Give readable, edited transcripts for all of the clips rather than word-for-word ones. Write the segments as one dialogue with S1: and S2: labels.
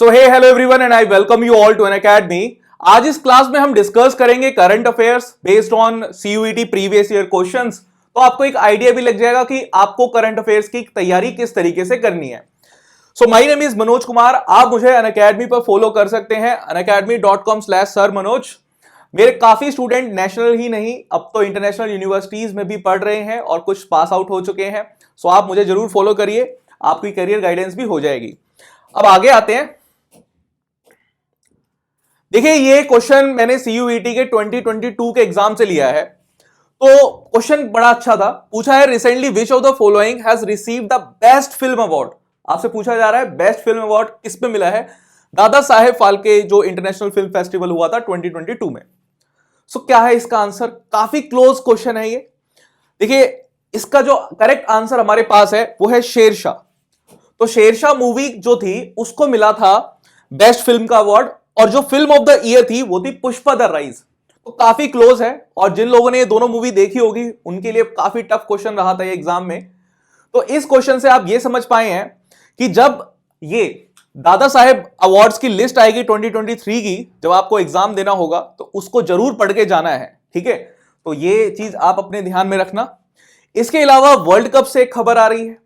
S1: So hey hello everyone and I welcome you all to N academy. आज इस class में हम discuss करेंगे current affairs based on CUET previous year questions. तो आपको एक आइडिया भी लग जाएगा कि आपको करंट अफेयर्स की तैयारी किस तरीके से करनी है। So my name is Manoj Kumar. आप मुझे अनअकैडमी पर फॉलो कर सकते हैं unacademy.com/sirmanoj। मेरे काफी स्टूडेंट नेशनल ही नहीं अब तो इंटरनेशनल यूनिवर्सिटीज में भी पढ़ रहे हैं और कुछ पास आउट हो चुके हैं। सो आप मुझे जरूर फॉलो करिए, आपकी करियर गाइडेंस भी हो जाएगी। अब आगे आते हैं। देखिए ये क्वेश्चन मैंने सीयूईटी के 2022 के एग्जाम से लिया है। तो क्वेश्चन बड़ा अच्छा था। पूछा है recently which of the following has received the best film award. आपसे पूछा जा रहा है बेस्ट फिल्म अवार्ड किस पे मिला है। दादा साहेब फाल्के जो इंटरनेशनल फिल्म फेस्टिवल हुआ था 2022 में। सो क्या है इसका आंसर? काफी क्लोज क्वेश्चन है ये। देखिए इसका जो करेक्ट आंसर हमारे पास है वो है शेरशाह। तो शेरशाह मूवी जो थी उसको मिला था बेस्ट फिल्म का अवार्ड और जो फिल्म ऑफ द ईयर थी वो थी पुष्पा द राइज। तो काफी क्लोज है और जिन लोगों ने ये दोनों मूवी देखी होगी उनके लिए काफी टफ क्वेश्चन रहा था ये एग्जाम में। तो इस क्वेश्चन से आप ये समझ पाए हैं कि जब ये दादा साहेब अवार्ड्स की लिस्ट आएगी 2023 की, जब आपको एग्जाम देना होगा तो उसको जरूर पढ़ के जाना है, ठीक है। तो ये चीज आप अपने ध्यान में रखना। इसके अलावा वर्ल्ड कप से एक खबर आ रही है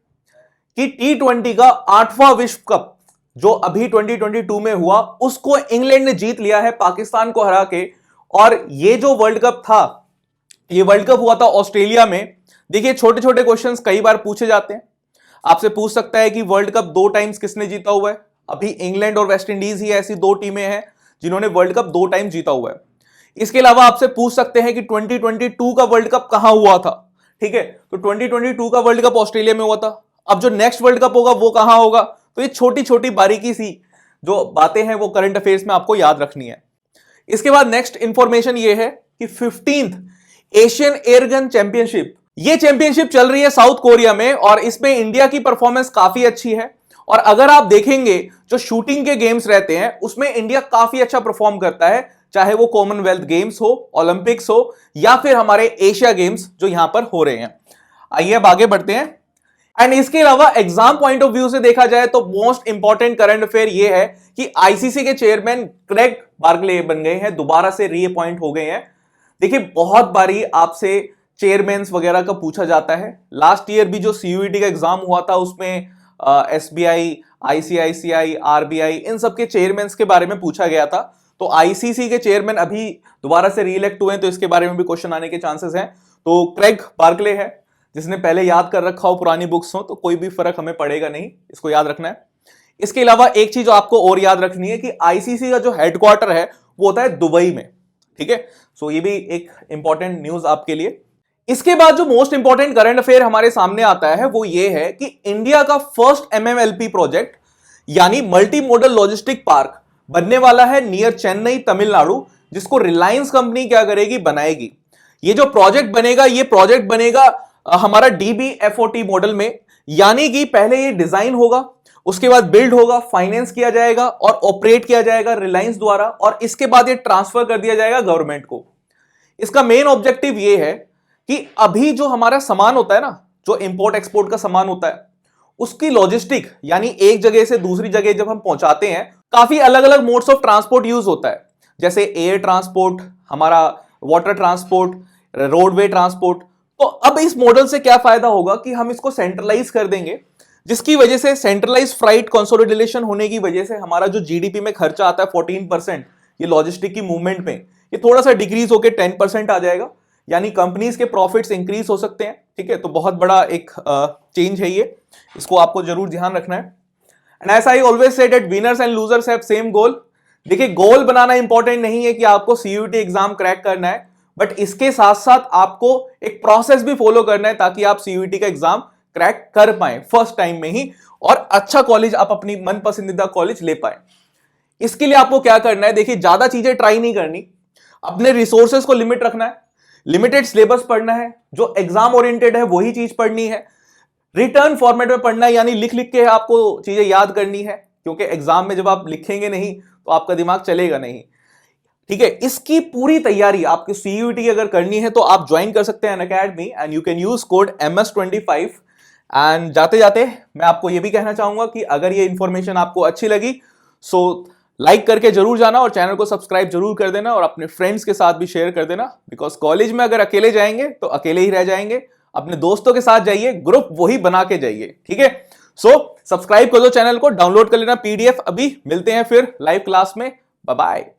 S1: कि T20 का 8वां विश्व कप जो अभी 2022 में हुआ उसको इंग्लैंड ने जीत लिया है पाकिस्तान को हरा के। और ये जो वर्ल्ड कप था, ये वर्ल्ड कप हुआ था ऑस्ट्रेलिया में। देखिए छोटे छोटे क्वेश्चंस कई बार पूछे जाते हैं। आपसे पूछ सकता है कि वर्ल्ड कप 2 टाइम्स किसने जीता हुआ है। अभी इंग्लैंड और वेस्ट इंडीज ही ऐसी 2 टीमें हैं जिन्होंने वर्ल्ड कप 2 टाइम जीता हुआ है। इसके अलावा आपसे पूछ सकते हैं कि 2022 का वर्ल्ड कप कहां हुआ था, ठीक है। तो 2022 का वर्ल्ड कप ऑस्ट्रेलिया में हुआ था। अब जो नेक्स्ट वर्ल्ड कप होगा वो कहां होगा। तो ये छोटी छोटी बारीकी सी जो बातें हैं वो करंट अफेयर्स में आपको याद रखनी है। इसके बाद नेक्स्ट इंफॉर्मेशन ये है कि 15th एशियन एयरगन चैंपियनशिप, ये चैंपियनशिप चल रही है साउथ कोरिया में और इसमें इंडिया की परफॉर्मेंस काफी अच्छी है। और अगर आप देखेंगे जो शूटिंग के गेम्स रहते हैं उसमें इंडिया काफी अच्छा परफॉर्म करता है, चाहे वो कॉमनवेल्थ गेम्स हो, ओलंपिक्स हो या फिर हमारे एशिया गेम्स जो यहां पर हो रहे हैं। आइए अब आगे बढ़ते हैं। एंड इसके अलावा एग्जाम पॉइंट ऑफ व्यू से देखा जाए तो मोस्ट इंपॉर्टेंट करंट अफेयर ये है कि आईसीसी के चेयरमैन क्रेग बार्कले बन गए हैं, दोबारा से रीअपॉइंट हो गए हैं। देखिए बहुत बारी आपसे चेयरमैन्स वगैरह का पूछा जाता है। लास्ट ईयर भी जो सीयूईटी का एग्जाम हुआ था उसमें एसबीआई, आईसीआईसीआई, आरबीआई इन सबके चेयरमैन्स के बारे में पूछा गया था। तो आईसीसी के चेयरमैन अभी दोबारा से रीइलेक्ट हुए हैं तो इसके बारे में भी क्वेश्चन आने के चांसेस हैं। तो क्रेग बार्कले है, जिसने पहले याद कर रखा हो पुरानी बुक्स हो तो कोई भी फर्क हमें पड़ेगा नहीं, इसको याद रखना है। इसके अलावा एक चीज आपको और याद रखनी है कि आईसीसी का जो हेडक्वार्टर है वो होता है दुबई में, ठीक है। सो ये भी एक इंपॉर्टेंट न्यूज आपके लिए। इसके बाद जो मोस्ट इंपॉर्टेंट करंट अफेयर हमारे सामने आता है वो ये है कि इंडिया का फर्स्ट एमएमएलपी प्रोजेक्ट यानी मल्टी मॉडल लॉजिस्टिक पार्क बनने वाला है नियर चेन्नई तमिलनाडु, जिसको रिलायंस कंपनी क्या करेगी, बनाएगी। ये जो प्रोजेक्ट बनेगा ये प्रोजेक्ट बनेगा हमारा DBFOT मॉडल में, यानी कि पहले ये डिजाइन होगा, उसके बाद बिल्ड होगा, फाइनेंस किया जाएगा और ऑपरेट किया जाएगा रिलायंस द्वारा और इसके बाद ये ट्रांसफर कर दिया जाएगा गवर्नमेंट को। इसका मेन ऑब्जेक्टिव ये है कि अभी जो हमारा सामान होता है ना, जो इंपोर्ट एक्सपोर्ट का सामान होता है उसकी लॉजिस्टिक यानी एक जगह से दूसरी जगह जब हम पहुंचाते हैं काफी अलग अलग मोड्स ऑफ ट्रांसपोर्ट यूज होता है, जैसे एयर ट्रांसपोर्ट, हमारा वाटर ट्रांसपोर्ट, रोडवे ट्रांसपोर्ट। तो अब इस मॉडल से क्या फायदा होगा कि हम इसको सेंट्रलाइज कर देंगे, जिसकी वजह से सेंट्रलाइज फ्राइट कंसोलिडेशन होने की वजह से हमारा जो जीडीपी में खर्चा आता है 14% ये लॉजिस्टिक की मूवमेंट में, ये थोड़ा सा डिक्रीज होकर 10% आ जाएगा, यानी कंपनीज के प्रॉफिट्स इंक्रीज हो सकते हैं, ठीक है। तो बहुत बड़ा एक चेंज है ये, इसको आपको जरूर ध्यान रखना है। And as I always said that winners and losers have same goal. देखिए गोल बनाना इंपॉर्टेंट नहीं है कि आपको सीयूईटी एग्जाम क्रैक करना है, बट इसके साथ साथ आपको एक प्रोसेस भी फॉलो करना है ताकि आप सीयूईटी का एग्जाम क्रैक कर पाए फर्स्ट टाइम में ही और अच्छा कॉलेज आप अपनी मन पसंदीदा कॉलेज ले पाए। इसके लिए आपको क्या करना है, देखिए ज्यादा चीजें ट्राई नहीं करनी, अपने रिसोर्सेज को लिमिट रखना है, लिमिटेड सिलेबस पढ़ना है, जो एग्जाम ओरिएंटेड है वही चीज पढ़नी है, रिटर्न फॉर्मेट में पढ़ना है यानी लिख लिख के आपको चीजें याद करनी है, क्योंकि एग्जाम में जब आप लिखेंगे नहीं तो आपका दिमाग चलेगा नहीं, ठीक है। इसकी पूरी तैयारी आपकी सीयूईटी अगर करनी है तो आप ज्वाइन कर सकते हैं Unacademy and you can use code MS25। And जाते जाते मैं आपको यह भी कहना चाहूंगा कि अगर ये इंफॉर्मेशन आपको अच्छी लगी सो लाइक करके जरूर जाना और चैनल को सब्सक्राइब जरूर कर देना और अपने फ्रेंड्स के साथ भी शेयर कर देना, बिकॉज कॉलेज में अगर अकेले जाएंगे तो अकेले ही रह जाएंगे। अपने दोस्तों के साथ जाइए, ग्रुप वही बना के जाइए, ठीक है। सो सब्सक्राइब कर दो चैनल को, डाउनलोड कर लेना पीडीएफ। अभी मिलते हैं फिर लाइव क्लास में, बाय बाय।